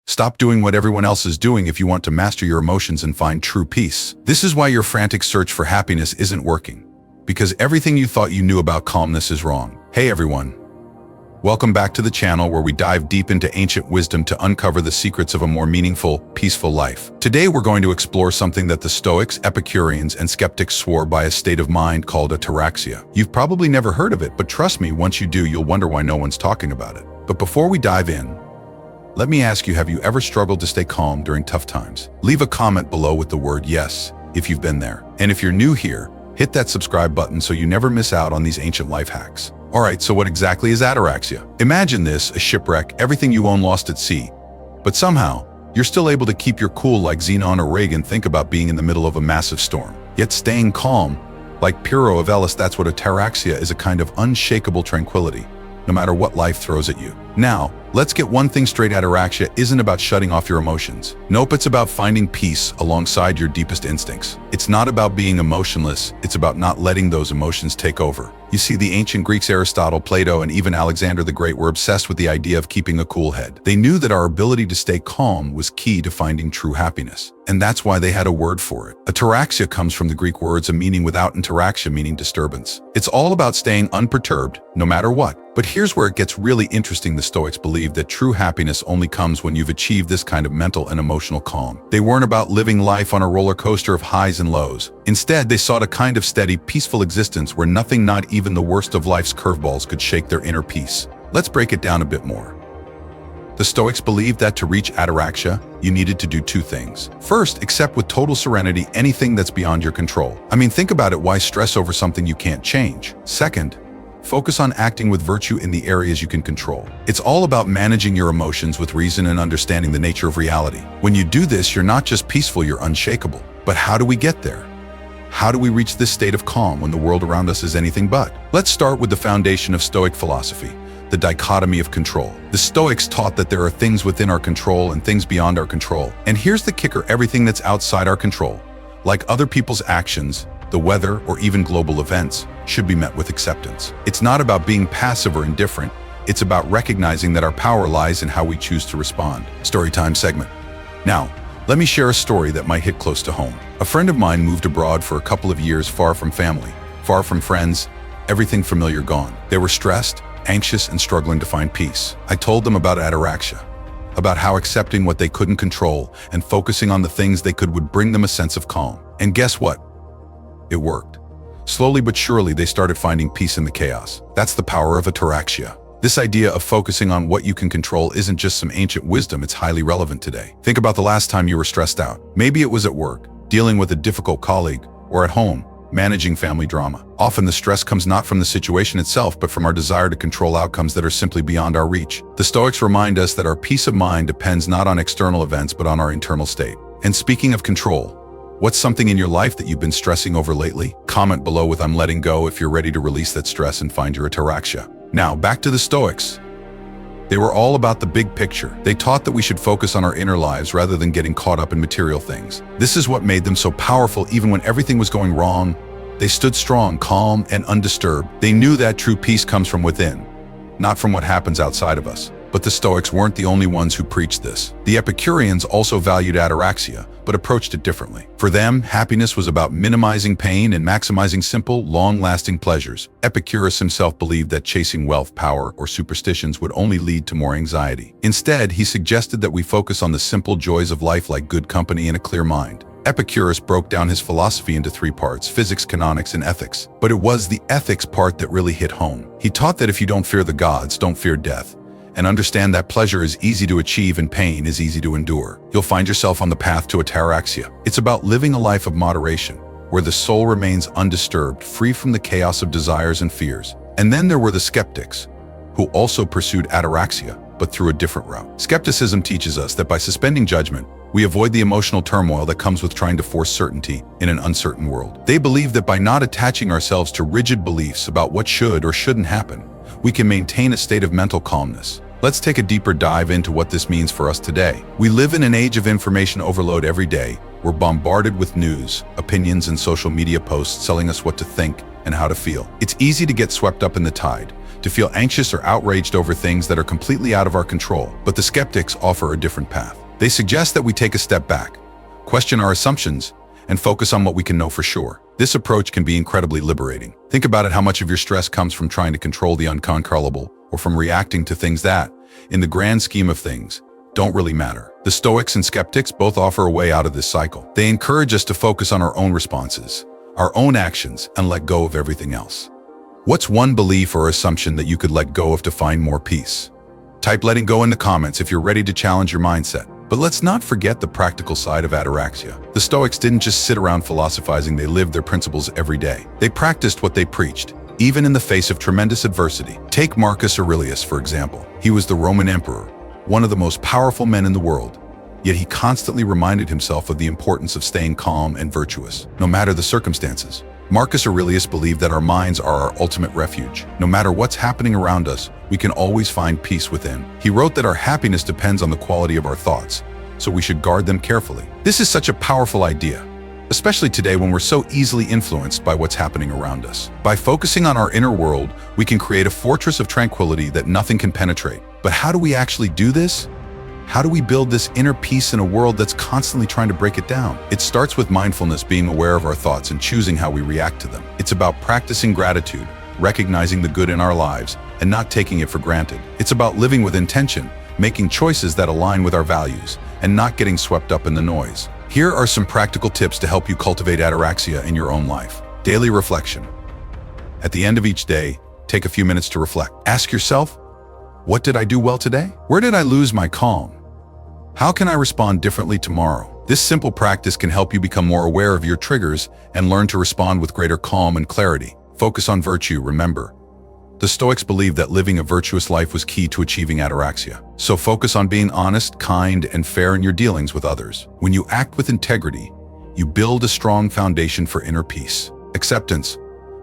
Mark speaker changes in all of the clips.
Speaker 1: Stop doing what everyone else is doing if you want to master your emotions and find true peace. This is why your frantic search for happiness isn't working, because everything you thought you knew about calmness is wrong. Hey everyone. Welcome back to the channel where we dive deep into ancient wisdom to uncover the secrets of a more meaningful, peaceful life. Today we're going to explore something that the Stoics, Epicureans, and Skeptics swore by, a state of mind called ataraxia. You've probably never heard of it, but trust me, once you do, you'll wonder why no one's talking about it. But before we dive in, let me ask you, have you ever struggled to stay calm during tough times? Leave a comment below with the word yes if you've been there. And if you're new here, hit that subscribe button so you never miss out on these ancient life hacks. Alright, so what exactly is ataraxia? Imagine this, a shipwreck, everything you own lost at sea. But somehow, you're still able to keep your cool like Xenon or Reagan. Think about being in the middle of a massive storm, yet staying calm. Like Pyrrho of Elis, that's what ataraxia is, a kind of unshakable tranquility, no matter what life throws at you. Now, let's get one thing straight, ataraxia isn't about shutting off your emotions. Nope, it's about finding peace alongside your deepest instincts. It's not about being emotionless, it's about not letting those emotions take over. You see, the ancient Greeks, Aristotle, Plato, and even Alexander the Great were obsessed with the idea of keeping a cool head. They knew that our ability to stay calm was key to finding true happiness. And that's why they had a word for it. Ataraxia comes from the Greek words, a meaning without interaction, meaning disturbance. It's all about staying unperturbed, no matter what. But here's where it gets really interesting. The Stoics believed that true happiness only comes when you've achieved this kind of mental and emotional calm. They weren't about living life on a roller coaster of highs and lows. Instead, they sought a kind of steady, peaceful existence where nothing, not even the worst of life's curveballs, could shake their inner peace. Let's break it down a bit more. The Stoics believed that to reach ataraxia, you needed to do two things. First, accept with total serenity anything that's beyond your control. I mean, think about it, why stress over something you can't change? Second, focus on acting with virtue in the areas you can control. It's all about managing your emotions with reason and understanding the nature of reality. When you do this, you're not just peaceful, you're unshakable. But how do we get there? How do we reach this state of calm when the world around us is anything but? Let's start with the foundation of Stoic philosophy, the dichotomy of control. The Stoics taught that there are things within our control and things beyond our control. And here's the kicker, everything that's outside our control, like other people's actions, the weather, or even global events, should be met with acceptance. It's not about being passive or indifferent, it's about recognizing that our power lies in how we choose to respond. Storytime segment. Now, let me share a story that might hit close to home. A friend of mine moved abroad for a couple of years, far from family, far from friends, everything familiar gone. They were stressed, anxious, and struggling to find peace. I told them about ataraxia, about how accepting what they couldn't control and focusing on the things they could would bring them a sense of calm. And guess what? It worked. Slowly but surely, they started finding peace in the chaos. That's the power of ataraxia. This idea of focusing on what you can control isn't just some ancient wisdom, it's highly relevant today. Think about the last time you were stressed out. Maybe it was at work, dealing with a difficult colleague, or at home, managing family drama. Often the stress comes not from the situation itself, but from our desire to control outcomes that are simply beyond our reach. The Stoics remind us that our peace of mind depends not on external events, but on our internal state. And speaking of control, what's something in your life that you've been stressing over lately? Comment below with "I'm letting go" if you're ready to release that stress and find your ataraxia. Now, back to the Stoics. They were all about the big picture. They taught that we should focus on our inner lives rather than getting caught up in material things. This is what made them so powerful. Even when everything was going wrong, they stood strong, calm, and undisturbed. They knew that true peace comes from within, not from what happens outside of us. But the Stoics weren't the only ones who preached this. The Epicureans also valued ataraxia, but approached it differently. For them, happiness was about minimizing pain and maximizing simple, long-lasting pleasures. Epicurus himself believed that chasing wealth, power, or superstitions would only lead to more anxiety. Instead, he suggested that we focus on the simple joys of life, like good company and a clear mind. Epicurus broke down his philosophy into three parts: physics, canonics, and ethics. But it was the ethics part that really hit home. He taught that if you don't fear the gods, don't fear death, and understand that pleasure is easy to achieve and pain is easy to endure, you'll find yourself on the path to ataraxia. It's about living a life of moderation, where the soul remains undisturbed, free from the chaos of desires and fears. And then there were the skeptics, who also pursued ataraxia, but through a different route. Skepticism teaches us that by suspending judgment, we avoid the emotional turmoil that comes with trying to force certainty in an uncertain world. They believe that by not attaching ourselves to rigid beliefs about what should or shouldn't happen, we can maintain a state of mental calmness. Let's take a deeper dive into what this means for us today. We live in an age of information overload every day. We're bombarded with news, opinions, and social media posts telling us what to think and how to feel. It's easy to get swept up in the tide, to feel anxious or outraged over things that are completely out of our control. But the skeptics offer a different path. They suggest that we take a step back, question our assumptions, and focus on what we can know for sure. This approach can be incredibly liberating. Think about it: how much of your stress comes from trying to control the uncontrollable, or from reacting to things that, in the grand scheme of things, don't really matter. The Stoics and Skeptics both offer a way out of this cycle. They encourage us to focus on our own responses, our own actions, and let go of everything else. What's one belief or assumption that you could let go of to find more peace? Type letting go in the comments if you're ready to challenge your mindset. But let's not forget the practical side of ataraxia. The Stoics didn't just sit around philosophizing, they lived their principles every day. They practiced what they preached, even in the face of tremendous adversity. Take Marcus Aurelius, for example. He was the Roman emperor, one of the most powerful men in the world, yet he constantly reminded himself of the importance of staying calm and virtuous, no matter the circumstances. Marcus Aurelius believed that our minds are our ultimate refuge. No matter what's happening around us, we can always find peace within. He wrote that our happiness depends on the quality of our thoughts, so we should guard them carefully. This is such a powerful idea, especially today when we're so easily influenced by what's happening around us. By focusing on our inner world, we can create a fortress of tranquility that nothing can penetrate. But how do we actually do this? How do we build this inner peace in a world that's constantly trying to break it down? It starts with mindfulness, being aware of our thoughts and choosing how we react to them. It's about practicing gratitude, recognizing the good in our lives, and not taking it for granted. It's about living with intention, making choices that align with our values, and not getting swept up in the noise. Here are some practical tips to help you cultivate ataraxia in your own life. Daily reflection. At the end of each day, take a few minutes to reflect. Ask yourself, what did I do well today? Where did I lose my calm? How can I respond differently tomorrow? This simple practice can help you become more aware of your triggers and learn to respond with greater calm and clarity. Focus on virtue. Remember, the Stoics believed that living a virtuous life was key to achieving ataraxia. So focus on being honest, kind, and fair in your dealings with others. When you act with integrity, you build a strong foundation for inner peace. Acceptance.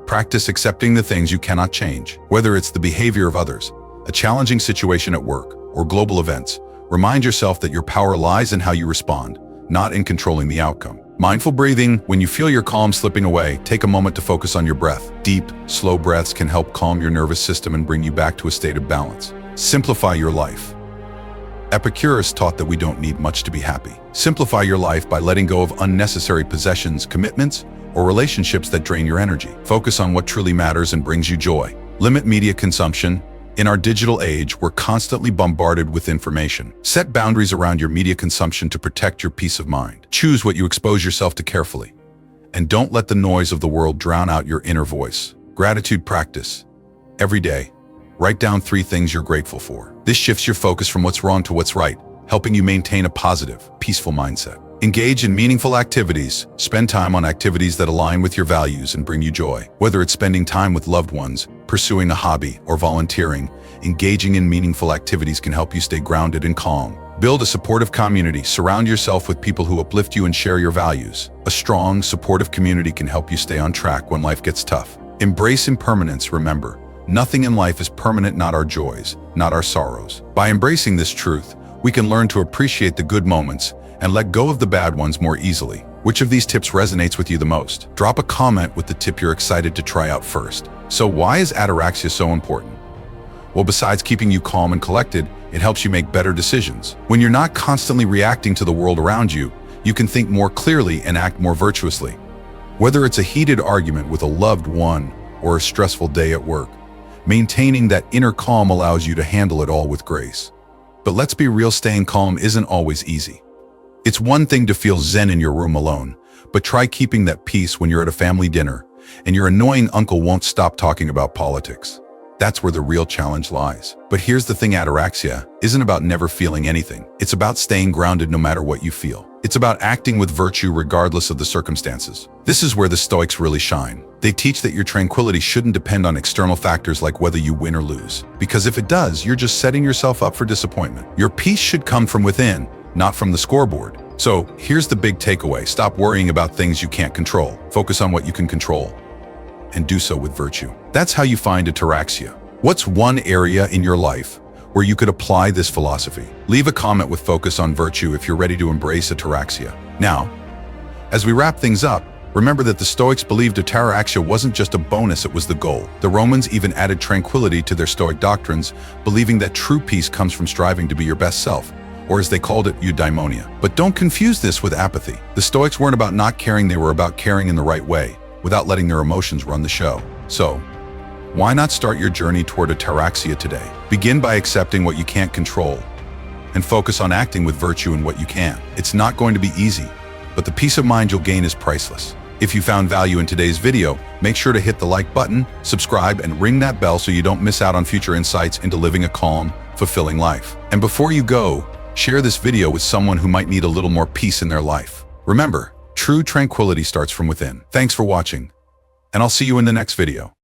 Speaker 1: Practice accepting the things you cannot change. Whether it's the behavior of others, a challenging situation at work, or global events, remind yourself that your power lies in how you respond, not in controlling the outcome. Mindful breathing. When you feel your calm slipping away, take a moment to focus on your breath. Deep, slow breaths can help calm your nervous system and bring you back to a state of balance. Simplify your life. Epicurus taught that we don't need much to be happy. Simplify your life by letting go of unnecessary possessions, commitments, or relationships that drain your energy. Focus on what truly matters and brings you joy. Limit media consumption. In our digital age, we're constantly bombarded with information. Set boundaries around your media consumption to protect your peace of mind. Choose what you expose yourself to carefully. And don't let the noise of the world drown out your inner voice. Gratitude practice. Every day, write down 3 things you're grateful for. This shifts your focus from what's wrong to what's right, helping you maintain a positive, peaceful mindset. Engage in meaningful activities. Spend time on activities that align with your values and bring you joy. Whether it's spending time with loved ones, pursuing a hobby, or volunteering, engaging in meaningful activities can help you stay grounded and calm. Build a supportive community. Surround yourself with people who uplift you and share your values. A strong, supportive community can help you stay on track when life gets tough. Embrace impermanence. Remember, nothing in life is permanent, not our joys, not our sorrows. By embracing this truth, we can learn to appreciate the good moments and let go of the bad ones more easily. Which of these tips resonates with you the most? Drop a comment with the tip you're excited to try out first. So why is ataraxia so important? Well, besides keeping you calm and collected, it helps you make better decisions. When you're not constantly reacting to the world around you, you can think more clearly and act more virtuously. Whether it's a heated argument with a loved one or a stressful day at work, maintaining that inner calm allows you to handle it all with grace. But let's be real, staying calm isn't always easy. It's one thing to feel zen in your room alone, but try keeping that peace when you're at a family dinner and your annoying uncle won't stop talking about politics. That's where the real challenge lies. But here's the thing, ataraxia isn't about never feeling anything. It's about staying grounded no matter what you feel. It's about acting with virtue regardless of the circumstances. This is where the Stoics really shine. They teach that your tranquility shouldn't depend on external factors like whether you win or lose. Because if it does, you're just setting yourself up for disappointment. Your peace should come from within, not from the scoreboard. So here's the big takeaway. Stop worrying about things you can't control. Focus on what you can control, and do so with virtue. That's how you find ataraxia. What's one area in your life where you could apply this philosophy? Leave a comment with focus on virtue if you're ready to embrace ataraxia. Now, as we wrap things up, Remember that the Stoics believed ataraxia wasn't just a bonus, it was the goal. The Romans even added tranquility to their Stoic doctrines, believing that true peace comes from striving to be your best self, or as they called it, eudaimonia. But don't confuse this with apathy. The Stoics weren't about not caring, they were about caring in the right way, without letting their emotions run the show. So, why not start your journey toward ataraxia today? Begin by accepting what you can't control, and focus on acting with virtue in what you can. It's not going to be easy, but the peace of mind you'll gain is priceless. If you found value in today's video, make sure to hit the like button, subscribe, and ring that bell so you don't miss out on future insights into living a calm, fulfilling life. And before you go, share this video with someone who might need a little more peace in their life. Remember, true tranquility starts from within. Thanks for watching, and I'll see you in the next video.